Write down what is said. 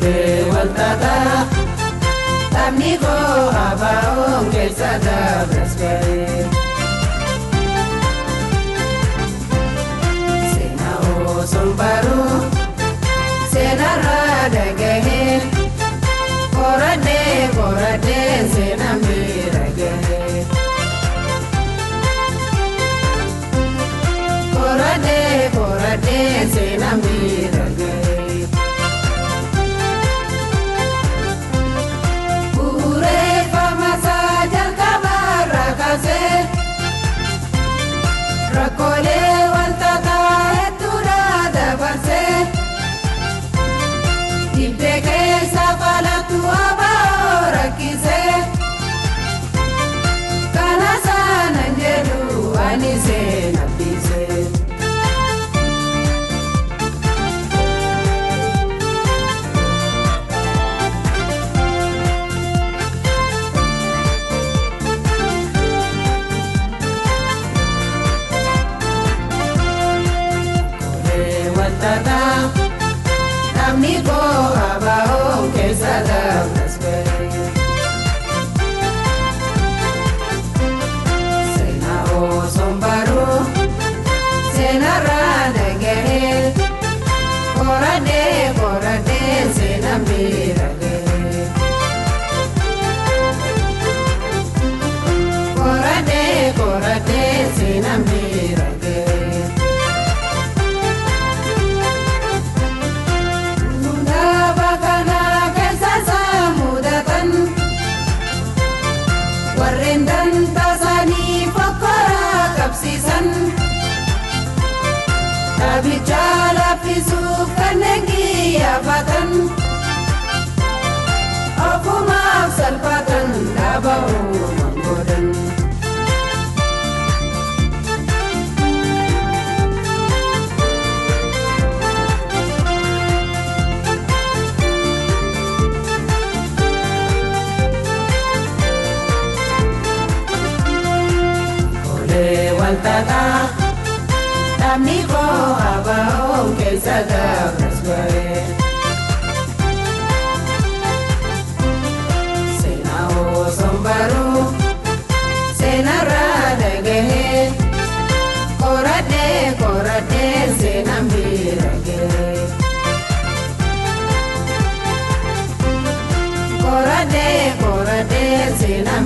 waltata tamniko abaon kesada braskare sena o sombaru sena rada gehe korade sena mira gehe korade sena mira gehe Rakole waltata etura dabarse Ibdeke safala tu abahora kise Kanasa nanjeru anise nabise Tata tamniko abaon kesada braskare sena o sombaru sena rada gehe korade sena mira gehe korade sena mira gehe Warendan tasani fakara kapsisan Tabichala pisu kanegi abatan Akuma salpatan dabau manggodan Waltata tamniko abaon kesada braskare sena o sombaru sena rada gehe korade sena mira gehe korade sena